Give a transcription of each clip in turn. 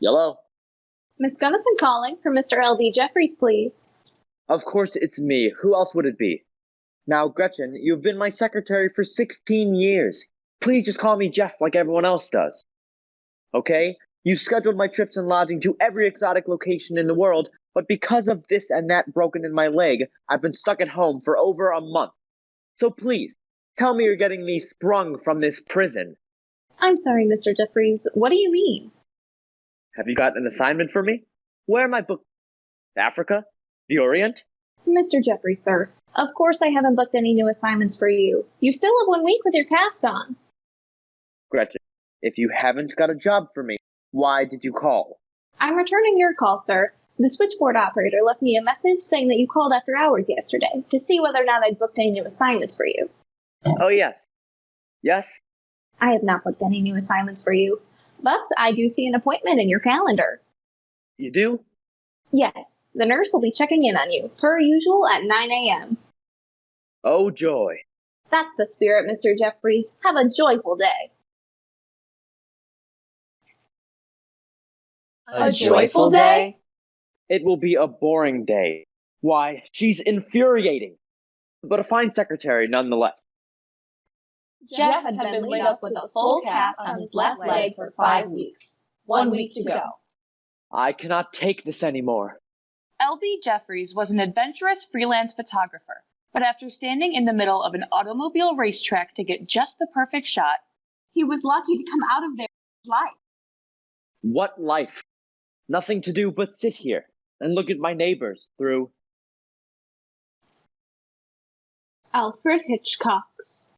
Hello? Miss Gunnison calling for Mr. L.D. Jeffries, please. Of course it's me. Who else would it be? Now, Gretchen, you've been my secretary for 16 years. Please just call me Jeff like everyone else does. Okay? You scheduled my trips and lodging to every exotic location in the world, but because of this and that broken in my leg, I've been stuck at home for over a month. So please, tell me you're getting me sprung from this prison. I'm sorry, Mr. Jeffries. What do you mean? Have you got an assignment for me? Where am I booked? Africa? The Orient? Mr. Jeffries, sir. Of course I haven't booked any new assignments for you. You still have 1 week with your cast on. Gretchen, if you haven't got a job for me, why did you call? I'm returning your call, sir. The switchboard operator left me a message saying that you called after hours yesterday to see whether or not I'd booked any new assignments for you. Oh, yes. Yes? I have not booked any new assignments for you, but I do see an appointment in your calendar. You do? Yes, the nurse will be checking in on you, per usual, at 9 a.m. Oh, joy. That's the spirit, Mr. Jeffries. Have a joyful day. A joyful day? It will be a boring day. Why, she's infuriating. But a fine secretary nonetheless. Jeff had been laid up with a full cast on his left leg for 5 weeks. 1 week to go. I cannot take this anymore. L.B. Jeffries was an adventurous freelance photographer, but after standing in the middle of an automobile racetrack to get just the perfect shot, He was lucky to come out of there with life. What life? Nothing to do but sit here and look at my neighbors through. Alfred Hitchcock's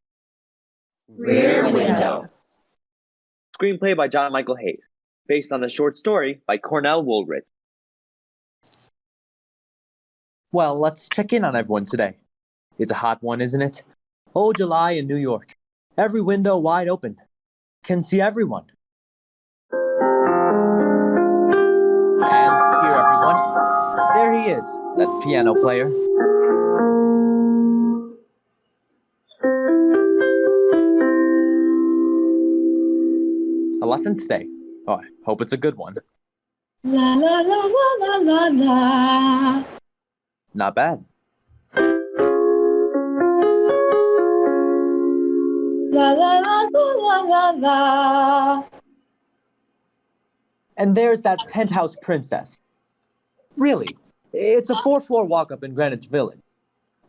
Rear Window. Screenplay by John Michael Hayes, based on the short story by Cornell Woolridge. Well, let's check in on everyone today. It's a hot one, isn't it? Oh, July in New York. Every window wide open. Can see everyone. And here, everyone. There he is, that piano player. A lesson today. Oh, I hope it's a good one. La la la la la la la. Not bad. La la la la la la. And there's that penthouse princess. Really, it's a 4-floor walk-up in Greenwich Village.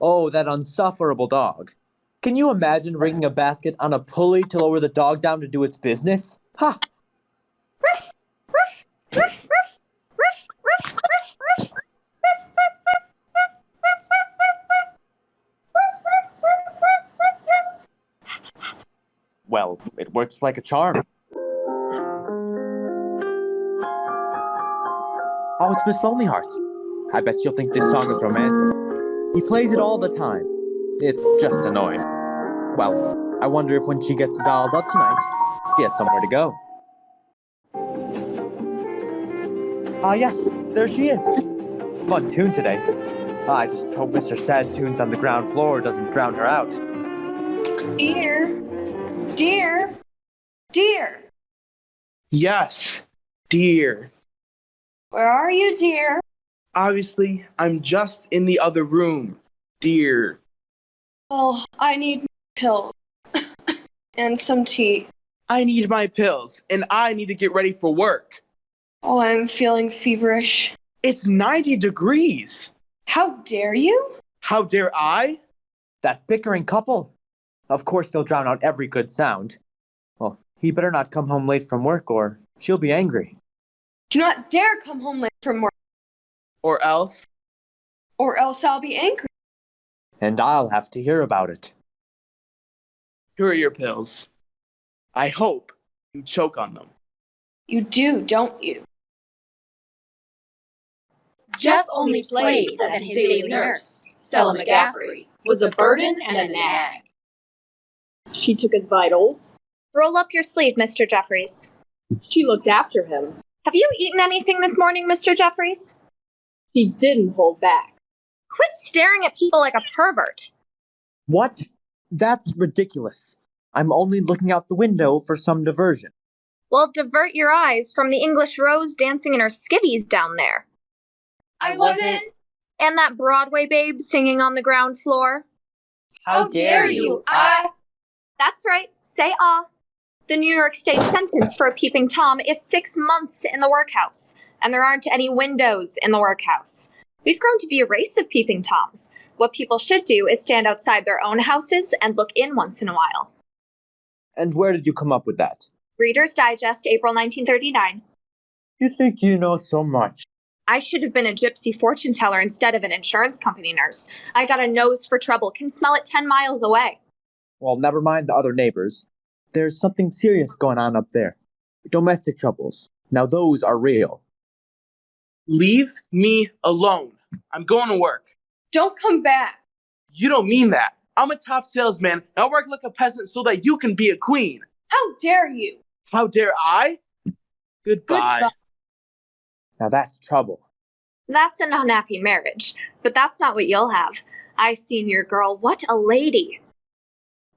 Oh, that insufferable dog. Can you imagine ringing a basket on a pulley to lower the dog down to do its business? Ha! Well, it works like a charm. Oh, it's Miss Lonelyhearts. I bet she'll think this song is romantic. He plays it all the time. It's just annoying. Well, I wonder if when she gets dolled up tonight, she has somewhere to go. Ah, yes, there she is. Fun tune today. I just hope Mr. Sad Tunes on the ground floor doesn't drown her out. Dear. Dear. Dear. Yes, dear. Where are you, dear? Obviously, I'm just in the other room, dear. Oh, I need pills. And some tea. I need my pills, and I need to get ready for work. Oh, I'm feeling feverish. It's 90 degrees. How dare you? How dare I? That bickering couple. Of course they'll drown out every good sound. Well, he better not come home late from work or she'll be angry. Do not dare come home late from work, Or else? or else I'll be angry. And I'll have to hear about it. Here are your pills. I hope you choke on them. You do, don't you? Jeff only played that his daily nurse, Stella McGaffrey, was a burden and a nag. She took his vitals. Roll up your sleeve, Mr. Jeffries. She looked after him. Have you eaten anything this morning, Mr. Jeffries? She didn't hold back. Quit staring at people like a pervert. What? That's ridiculous. I'm only looking out the window for some diversion. Well, divert your eyes from the English Rose dancing in her skivvies down there. I wasn't. And that Broadway babe singing on the ground floor. How dare you? That's right, say ah. The New York State sentence for a peeping Tom is 6 months in the workhouse, and there aren't any windows in the workhouse. We've grown to be a race of peeping Toms. What people should do is stand outside their own houses and look in once in a while. And where did you come up with that? Reader's Digest, April 1939. You think you know so much. I should have been a gypsy fortune teller instead of an insurance company nurse. I got a nose for trouble, can smell it 10 miles away. Well, never mind the other neighbors. There's something serious going on up there. Domestic troubles. Now those are real. Leave me alone. I'm going to work. Don't come back. You don't mean that. I'm a top salesman, and I work like a peasant so that you can be a queen. How dare you? How dare I? Goodbye. Now that's trouble. That's an unhappy marriage, but that's not what you'll have. I seen your girl. What a lady.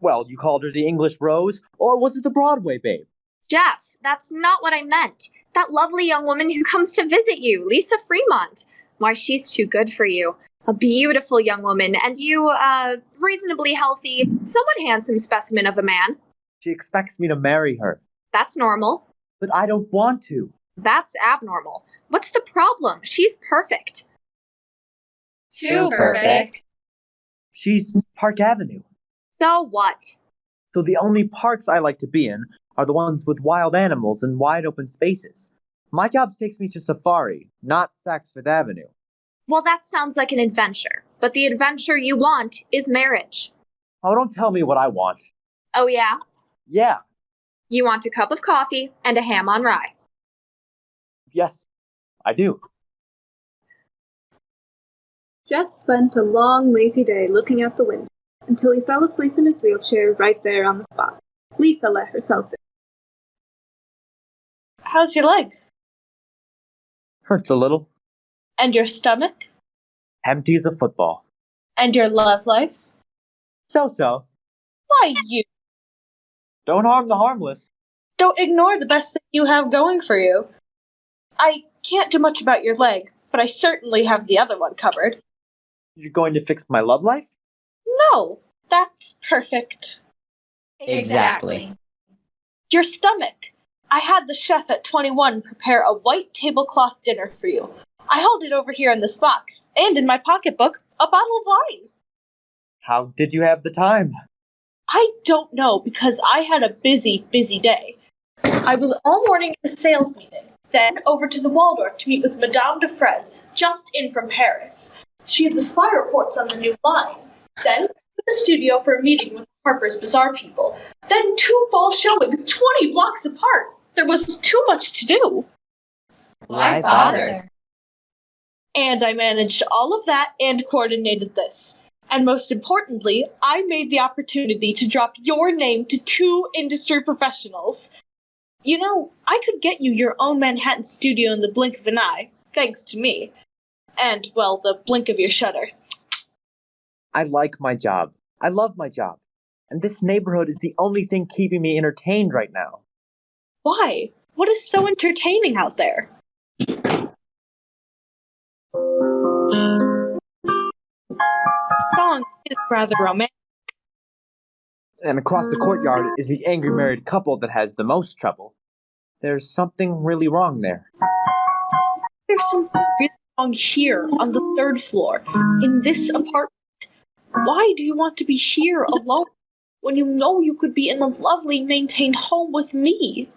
Well, you called her the English Rose, or was it the Broadway babe? Jeff, that's not what I meant. That lovely young woman who comes to visit you, Lisa Fremont. Why, she's too good for you. A beautiful young woman, and you, reasonably healthy, somewhat handsome specimen of a man. She expects me to marry her. That's normal. But I don't want to. That's abnormal. What's the problem? She's perfect. Too perfect. She's Park Avenue. So what? So the only parks I like to be in are the ones with wild animals and wide open spaces. My job takes me to Safari, not Saks Fifth Avenue. Well, that sounds like an adventure, but the adventure you want is marriage. Oh, don't tell me what I want. Oh, yeah? Yeah, You want a cup of coffee and a ham on rye. yes, I do. Jeff spent a long, lazy day looking out the window until he fell asleep in his wheelchair right there on the spot. Lisa let herself in. How's your leg? Hurts a little. And your stomach? Empty as a football. And your love life? So-so. Why, you Don't harm the harmless. don't ignore the best thing you have going for you. I can't do much about your leg, but I certainly have the other one covered. You're going to fix my love life? No, that's perfect. Exactly. Your stomach. I had the chef at 21 prepare a white tablecloth dinner for you. I held it over here in this box, and in my pocketbook, a bottle of wine. How did you have the time? I don't know, because I had a busy, busy day. I was all morning at a sales meeting, then over to the Waldorf to meet with Madame de Fraise, just in from Paris. She had the spy reports on the new line. Then to the studio for a meeting with Harper's Bazaar people. Then 2 fall showings 20 blocks apart. There was too much to do. Why bother? And I managed all of that and coordinated this. And most importantly, I made the opportunity to drop your name to 2 industry professionals. You know, I could get you your own Manhattan studio in the blink of an eye, thanks to me. And, well, the blink of your shutter. I like my job. I love my job. And this neighborhood is the only thing keeping me entertained right now. Why? What is so entertaining out there? Song is rather romantic. And across the courtyard is the angry married couple that has the most trouble. There's something really wrong there. There's something really wrong here on the 3rd floor, in this apartment. Why do you want to be here alone when you know you could be in a lovely, maintained home with me?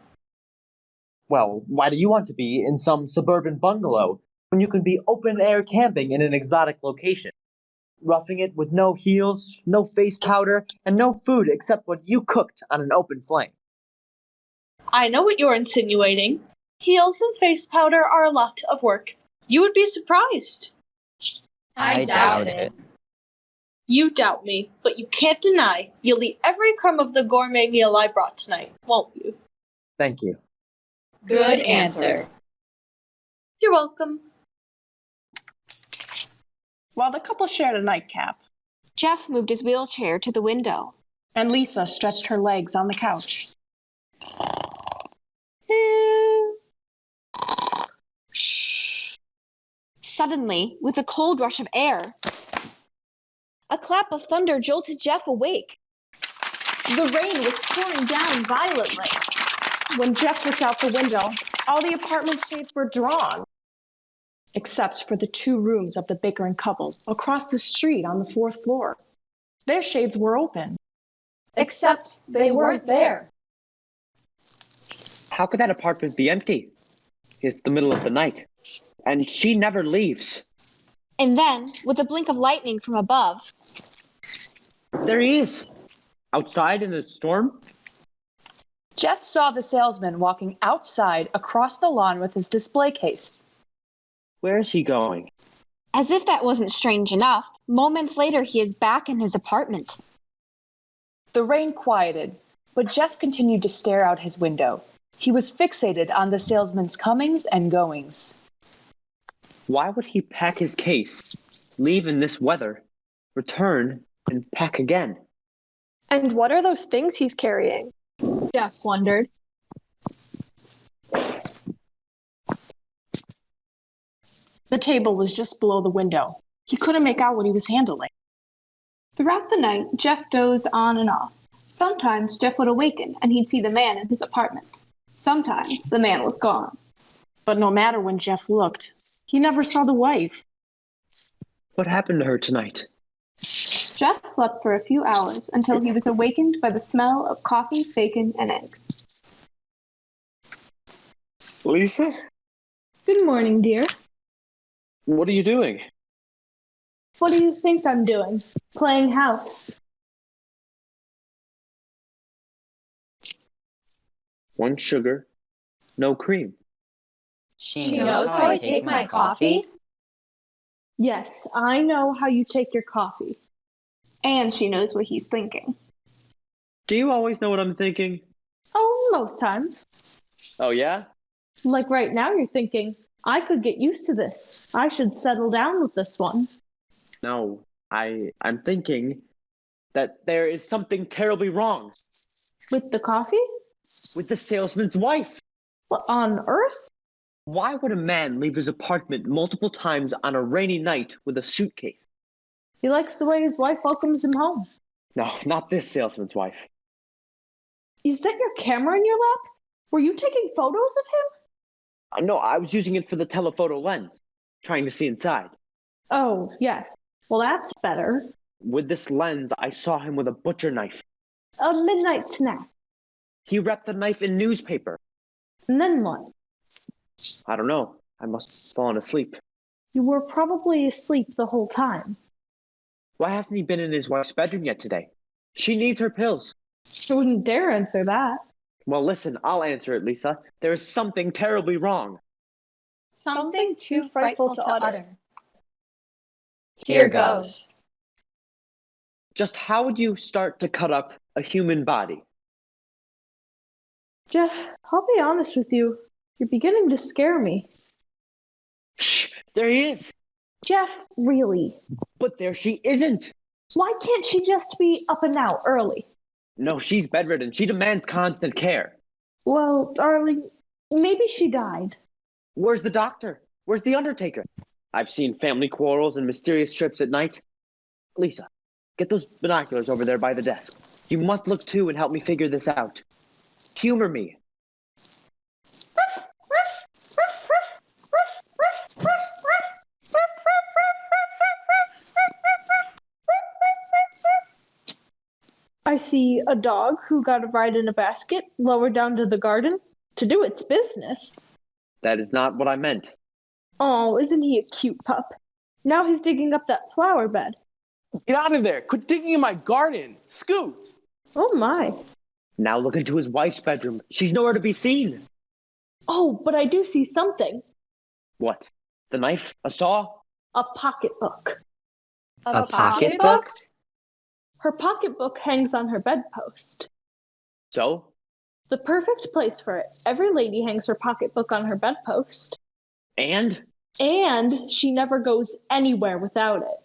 Well, why do you want to be in some suburban bungalow when you can be open-air camping in an exotic location? Roughing it with no heels, no face powder, and no food except what you cooked on an open flame. I know what you're insinuating. Heels and face powder are a lot of work. You would be surprised. I doubt it. You doubt me, but you can't deny you'll eat every crumb of the gourmet meal I brought tonight, won't you? Thank you. Good answer. You're welcome. While the couple shared a nightcap, Jeff moved his wheelchair to the window. and Lisa stretched her legs on the couch. Suddenly, with a cold rush of air, a clap of thunder jolted Jeff awake. The rain was pouring down violently. When Jeff looked out the window, all the apartment shades were drawn, except for the 2 rooms of the Bickering couple across the street on the 4th floor. Their shades were open. Except they weren't there. How could that apartment be empty? It's the middle of the night, and she never leaves. And then, with a blink of lightning from above, There he is, outside in the storm. Jeff saw the salesman walking outside across the lawn with his display case. Where is he going? as if that wasn't strange enough, moments later he is back in his apartment. The rain quieted, but Jeff continued to stare out his window. He was fixated on the salesman's comings and goings. Why would he pack his case, leave in this weather, return, and pack again? And what are those things he's carrying? Jeff wondered. The table was just below the window. He couldn't make out what he was handling. Throughout the night, Jeff dozed on and off. Sometimes Jeff would awaken and he'd see the man in his apartment. Sometimes the man was gone. But no matter when Jeff looked, he never saw the wife. What happened to her tonight? Jeff slept for a few hours until he was awakened by the smell of coffee, bacon, and eggs. Lisa? Good morning, dear. What are you doing? What do you think I'm doing? Playing house. One sugar, no cream. She knows how I take my coffee? Yes, I know how you take your coffee. And she knows what he's thinking. Do you always know what I'm thinking? Oh, most times. Oh, yeah? Like right now you're thinking, I could get used to this. I should settle down with this one. No, I'm thinking that there is something terribly wrong. With the coffee? With the salesman's wife. What on earth? Why would a man leave his apartment multiple times on a rainy night with a suitcase? He likes the way his wife welcomes him home. No, not this salesman's wife. Is that your camera in your lap? Were you taking photos of him? No, I was using it for the telephoto lens, trying to see inside. Oh, yes. Well, that's better. With this lens, I saw him with a butcher knife. A midnight snack. He wrapped the knife in newspaper. And then what? I don't know. I must have fallen asleep. You were probably asleep the whole time. Why hasn't he been in his wife's bedroom yet today? She needs her pills. I wouldn't dare answer that. Well, listen, I'll answer it, Lisa. There is something terribly wrong. Something too frightful to utter. Here goes. Just how would you start to cut up a human body? Jeff, I'll be honest with you. You're beginning to scare me. Shh! There he is! Jeff, really? But there she isn't! Why can't she just be up and out early? No, she's bedridden. She demands constant care. Well, darling, maybe she died. Where's the doctor? Where's the undertaker? I've seen family quarrels and mysterious trips at night. Lisa, get those binoculars over there by the desk. You must look too and help me figure this out. Humor me. I see a dog who got a ride in a basket lowered down to the garden to do its business. That is not what I meant. Oh, isn't he a cute pup? Now he's digging up that flower bed. Get out of there! Quit digging in my garden! Scoot! Oh my. Now look into his wife's bedroom. She's nowhere to be seen. Oh, but I do see something. What? The knife? A saw? A pocketbook. A pocketbook? Her pocketbook hangs on her bedpost. So? The perfect place for it. Every lady hangs her pocketbook on her bedpost. And? And she never goes anywhere without it.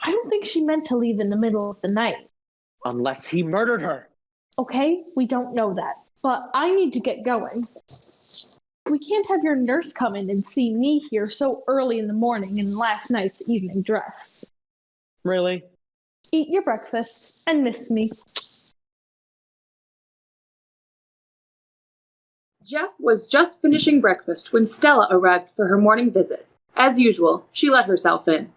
I don't think she meant to leave in the middle of the night. Unless he murdered her. Okay, we don't know that. But I need to get going. We can't have your nurse come in and see me here so early in the morning in last night's evening dress. Really? Eat your breakfast and miss me. Jeff was just finishing breakfast when Stella arrived for her morning visit. As usual, she let herself in.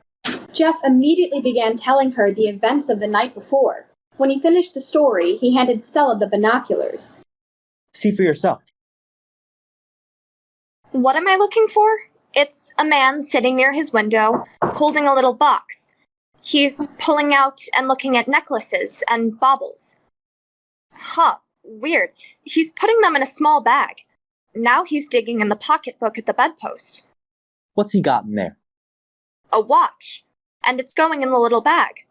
Jeff immediately began telling her the events of the night before. When he finished the story, he handed Stella the binoculars. See for yourself. What am I looking for? It's a man sitting near his window, holding a little box. He's pulling out and looking at necklaces and baubles. Huh, weird. He's putting them in a small bag. Now he's digging in the pocketbook at the bedpost. What's he got in there? A watch. And it's going in the little bag.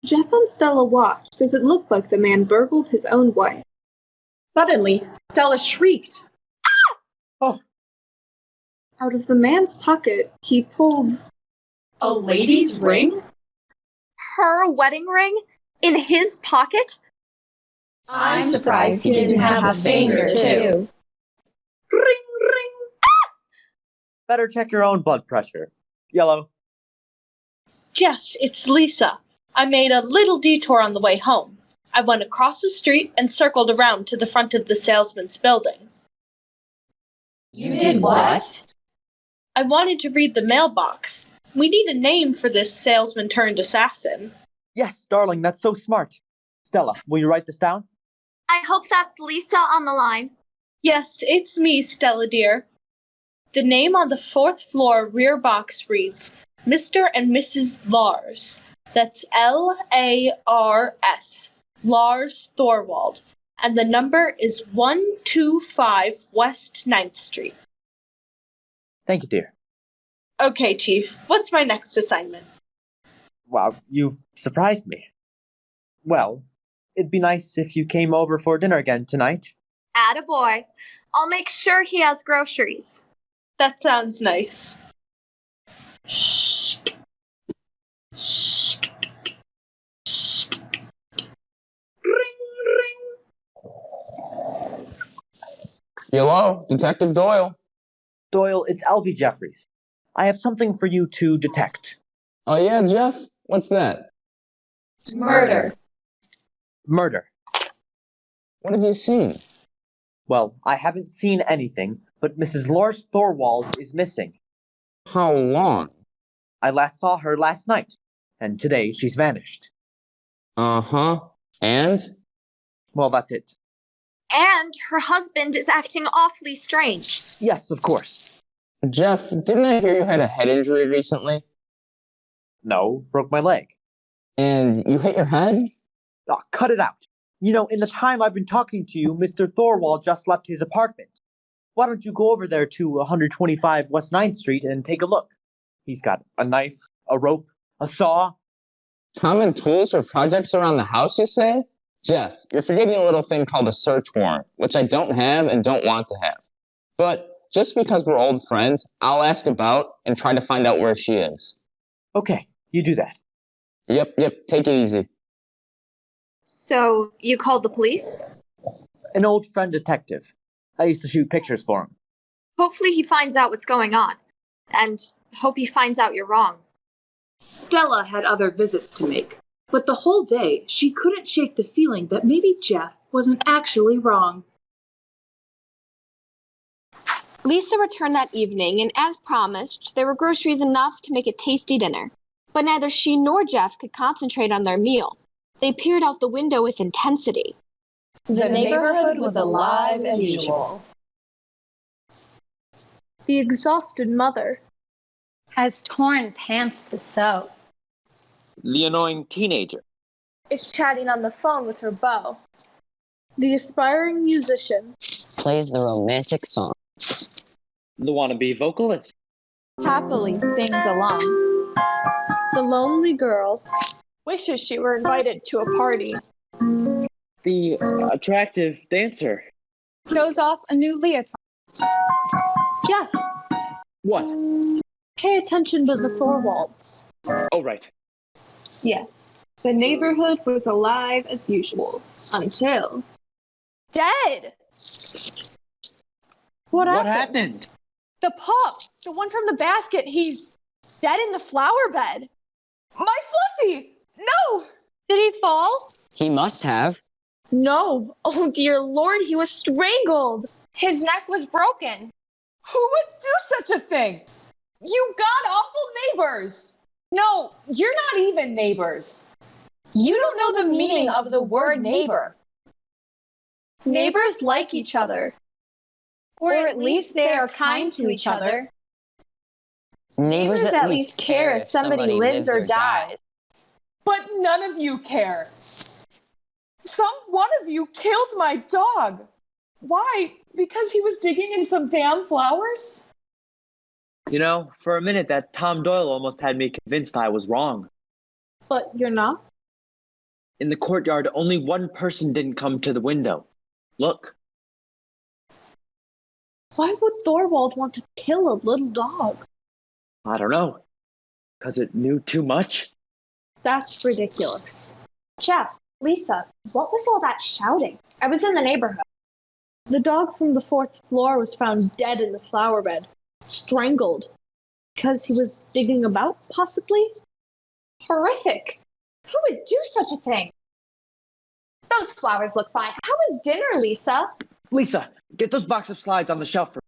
Jeff and Stella watched as it looked like the man burgled his own wife. Suddenly, Stella shrieked. Oh! Out of the man's pocket, he pulled A lady's ring? Her wedding ring? In his pocket? I'm surprised he didn't have a finger, too. Ring, ring. Better check your own blood pressure. Yellow. Jeff, it's Lisa. I made a little detour on the way home. I went across the street and circled around to the front of the salesman's building. You did what? I wanted to read the mailbox. We need a name for this salesman-turned-assassin. Yes, darling, that's so smart. Stella, will you write this down? I hope that's Lisa on the line. Yes, it's me, Stella dear. The name on the 4th floor rear box reads Mr. and Mrs. Lars. That's L-A-R-S. Lars Thorwald. And the number is 125 West 9th Street. Thank you, dear. Okay, Chief. What's my next assignment? Wow, you've surprised me. Well, it'd be nice if you came over for dinner again tonight. Attaboy. I'll make sure he has groceries. That sounds nice. Shh. Shh. Ring, ring. Hello, Detective Doyle. Doyle, it's Albie Jeffries. I have something for you to detect. Oh yeah, Jeff? What's that? Murder. Murder. What have you seen? Well, I haven't seen anything, but Mrs. Lars Thorwald is missing. How long? I last saw her last night, and today she's vanished. Uh-huh. And? Well, that's it. And her husband is acting awfully strange. Yes, of course. Jeff, didn't I hear you had a head injury recently? No, broke my leg. And you hit your head? Oh, cut it out. You know, in the time I've been talking to you, Mr. Thorwald just left his apartment. Why don't you go over there to 125 West 9th Street and take a look? He's got a knife, a rope, a saw. Common tools for projects around the house, you say? Jeff, you're forgetting a little thing called a search warrant, which I don't have and don't want to have. But just because we're old friends, I'll ask about and try to find out where she is. Okay, you do that. Yep, take it easy. So, you called the police? An old friend detective. I used to shoot pictures for him. Hopefully he finds out what's going on. And hope he finds out you're wrong. Stella had other visits to make, but the whole day she couldn't shake the feeling that maybe Jeff wasn't actually wrong. Lisa returned that evening, and as promised, there were groceries enough to make a tasty dinner. But neither she nor Jeff could concentrate on their meal. They peered out the window with intensity. The neighborhood was alive as usual. The exhausted mother has torn pants to sew. The annoying teenager is chatting on the phone with her beau. The aspiring musician plays the romantic song. The wannabe vocalist happily sings along. The lonely girl wishes she were invited to a party. The attractive dancer shows off a new leotard. Jeff. What? Pay attention to the Thorwalds. Oh, right. Yes. The neighborhood was alive as usual. Until... Dead! What What happened? happened? The pup, the one from the basket, he's dead in the flower bed. My Fluffy! No! Did he fall? He must have. No. Oh, dear Lord, he was strangled. His neck was broken. Who would do such a thing? You god-awful neighbors! No, you're not even neighbors. You don't know the meaning of the word neighbor. Neighbors like each other. Or at least they are kind to each other. Neighbors at least care if somebody lives or dies. But none of you care. Some one of you killed my dog. Why? Because he was digging in some damn flowers? You know, for a minute that Tom Doyle almost had me convinced I was wrong. But you're not? In the courtyard, only one person didn't come to the window. Look. Why would Thorwald want to kill a little dog? I don't know. 'Cause it knew too much? That's ridiculous. Jeff, Lisa, what was all that shouting? I was in the neighborhood. The dog from the 4th floor was found dead in the flower bed, strangled. Because he was digging about, possibly? Horrific. Who would do such a thing? Those flowers look fine. How was dinner, Lisa? Lisa, get those box of slides on the shelf for me.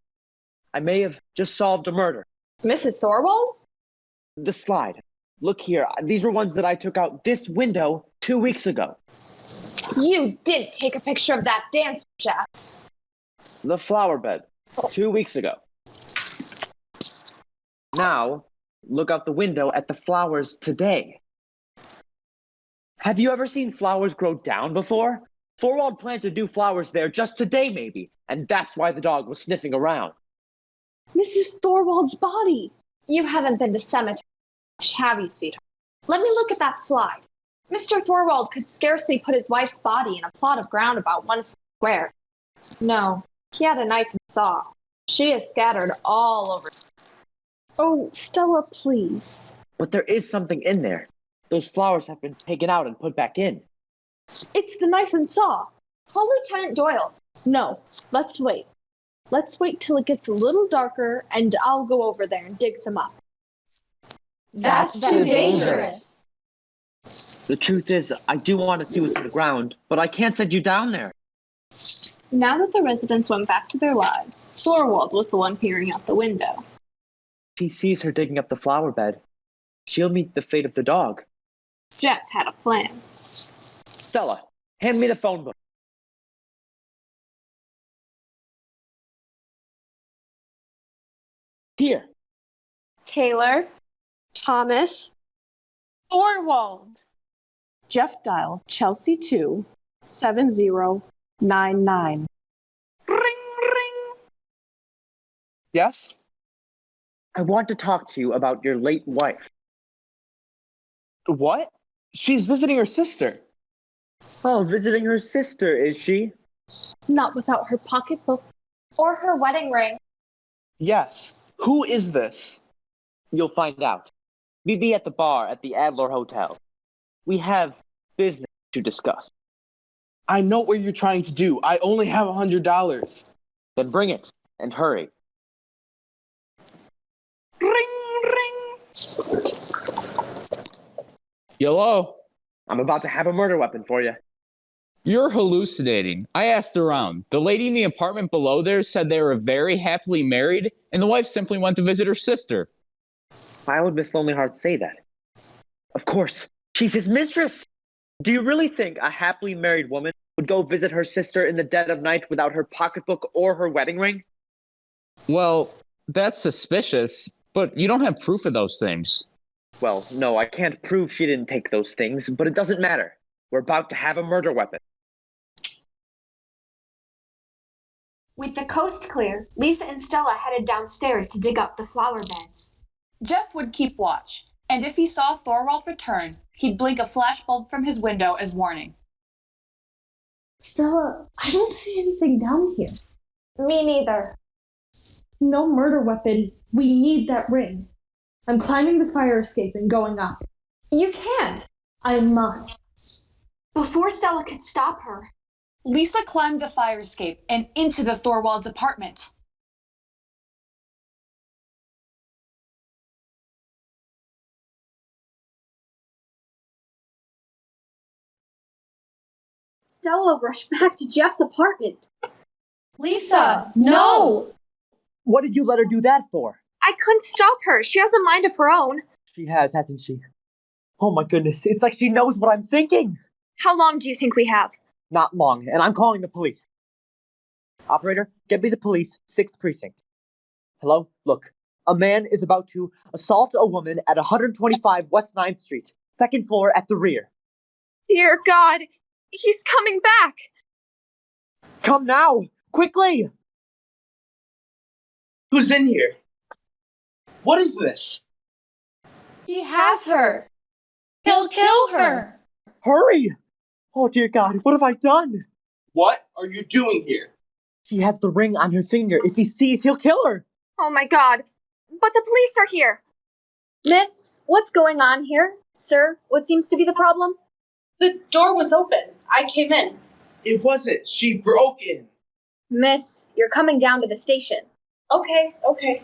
I may have just solved a murder. Mrs. Thorwald? The slide. Look here. These were ones that I took out this window 2 weeks ago. You did take a picture of that dancer, Jeff. The flower bed. 2 weeks ago. Now, look out the window at the flowers today. Have you ever seen flowers grow down before? Thorwald planned to do flowers there just today, maybe, and that's why the dog was sniffing around. Mrs. Thorwald's body. You haven't been to cemetery, have you, sweetheart? Let me look at that slide. Mr. Thorwald could scarcely put his wife's body in a plot of ground about 1 square. No, he had a knife and saw. She is scattered all over. Oh, Stella, please. But there is something in there. Those flowers have been taken out and put back in. It's the knife and saw. Call Lieutenant Doyle. No, let's wait. Let's wait till it gets a little darker, and I'll go over there and dig them up. That's too dangerous. The truth is, I do want to see what's in the ground, but I can't send you down there. Now that the residents went back to their lives, Thorwald was the one peering out the window. If he sees her digging up the flower bed, she'll meet the fate of the dog. Jeff had a plan. Stella, hand me the phone book. Here. Taylor. Thomas. Thorwald. Jeff dial Chelsea 2 7099. Ring, ring. Yes? I want to talk to you about your late wife. What? She's visiting her sister. Oh, visiting her sister, is she? Not without her pocketbook. Or her wedding ring. Yes. Who is this? You'll find out. Meet me at the bar at the Adler Hotel. We have business to discuss. I know what you're trying to do. I only have $100. Then bring it, and hurry. Ring, ring. Hello? I'm about to have a murder weapon for you. You're hallucinating. I asked around. The lady in the apartment below there said they were very happily married, and the wife simply went to visit her sister. Why would Miss Lonely Heart say that? Of course, she's his mistress. Do you really think a happily married woman would go visit her sister in the dead of night without her pocketbook or her wedding ring? Well, that's suspicious, but you don't have proof of those things. Well, no, I can't prove she didn't take those things, but it doesn't matter. We're about to have a murder weapon. With the coast clear, Lisa and Stella headed downstairs to dig up the flower beds. Jeff would keep watch, and if he saw Thorwald return, he'd blink a flashbulb from his window as warning. Stella, I don't see anything down here. Me neither. No murder weapon. We need that ring. I'm climbing the fire escape and going up. You can't. I must. Before Stella could stop her, Lisa climbed the fire escape and into the Thorwald's apartment. Stella rushed back to Jeff's apartment. Lisa, no! What did you let her do that for? I couldn't stop her. She has a mind of her own. She has, hasn't she? Oh my goodness, it's like she knows what I'm thinking. How long do you think we have? Not long, and I'm calling the police. Operator, get me the police, 6th precinct. Hello? Look, a man is about to assault a woman at 125 West 9th Street, 2nd floor at the rear. Dear God, he's coming back. Come now, quickly! Who's in here? What is this? He has her. He'll kill her. Hurry! Oh dear God, what have I done? What are you doing here? She has the ring on her finger. If he sees, he'll kill her. Oh my God. But the police are here. Miss, what's going on here? Sir, what seems to be the problem? The door was open. I came in. It wasn't. She broke in. Miss, you're coming down to the station. Okay.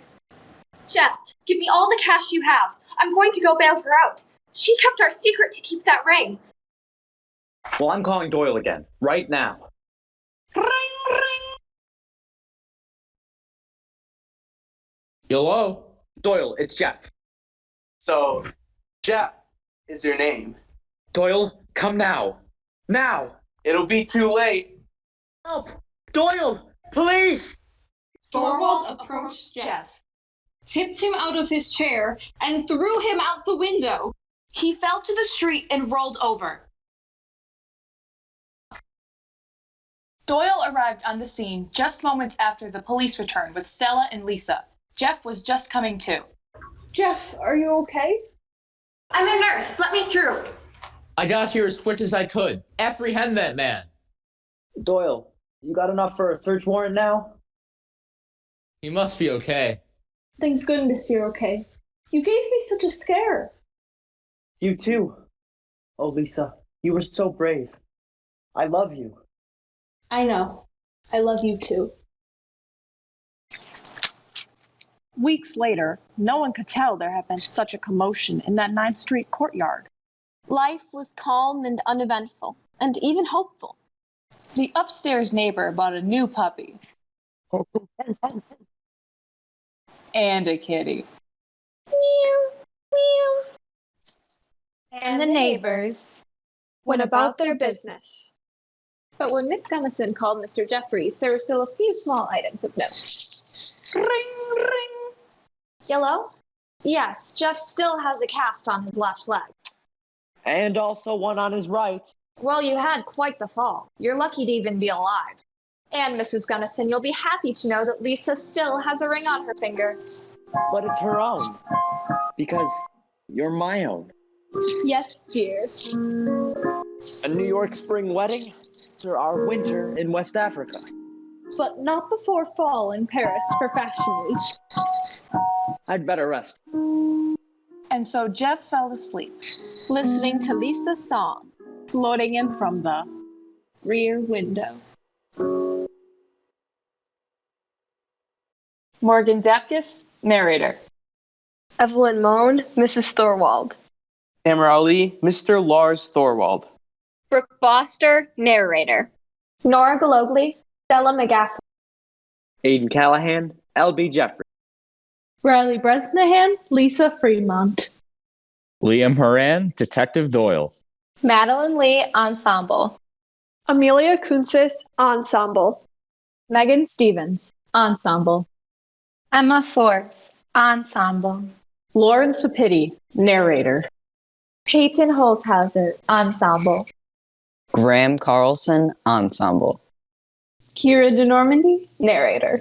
Jeff, give me all the cash you have. I'm going to go bail her out. She kept our secret to keep that ring. Well, I'm calling Doyle again, right now. Ring, ring. Hello? Doyle, it's Jeff. So, Jeff is your name. Doyle, come now. Now! It'll be too late. Help! Doyle! Police! Thorwald approached Jeff, tipped him out of his chair, and threw him out the window. He fell to the street and rolled over. Doyle arrived on the scene just moments after the police returned with Stella and Lisa. Jeff was just coming to. Jeff, are you okay? I'm a nurse. Let me through. I got here as quick as I could. Apprehend that man. Doyle, you got enough for a search warrant now? He must be okay. Thank goodness you're okay. You gave me such a scare. You too. Oh, Lisa, you were so brave. I love you. I know. I love you too. Weeks later, no one could tell there had been such a commotion in that 9th Street courtyard. Life was calm and uneventful, and even hopeful. The upstairs neighbor bought a new puppy. And a kitty. Meow, meow. And the neighbors went about their business. But when Miss Gunnison called Mr. Jeffries, there were still a few small items of note. Ring, ring. Yellow? Yes, Jeff still has a cast on his left leg. And also one on his right. Well, you had quite the fall. You're lucky to even be alive. And Mrs. Gunnison, you'll be happy to know that Lisa still has a ring on her finger. But it's her own. Because you're my own. Yes, dear. A New York spring wedding or our winter in West Africa. But not before fall in Paris for Fashion Week. I'd better rest. And so Jeff fell asleep, Listening to Lisa's song. floating in from the Rear window. Morgan Dapkus, narrator. Evelyn Moan, Mrs. Thorwald. Amber Ali, Mr. Lars Thorwald. Brooke Foster, narrator. Nora Galogly, Stella McGaffrey. Aiden Callahan, L.B. Jeffrey. Riley Bresnahan, Lisa Fremont. Liam Horan, Detective Doyle. Madeline Lee, Ensemble. Amelia Kunsis, Ensemble. Megan Stevens, Ensemble. Emma Forbes, Ensemble. Lauren Sapiti, narrator. Peyton Holshauser, Ensemble. Graham Carlson, Ensemble. Kira de Normandy, narrator.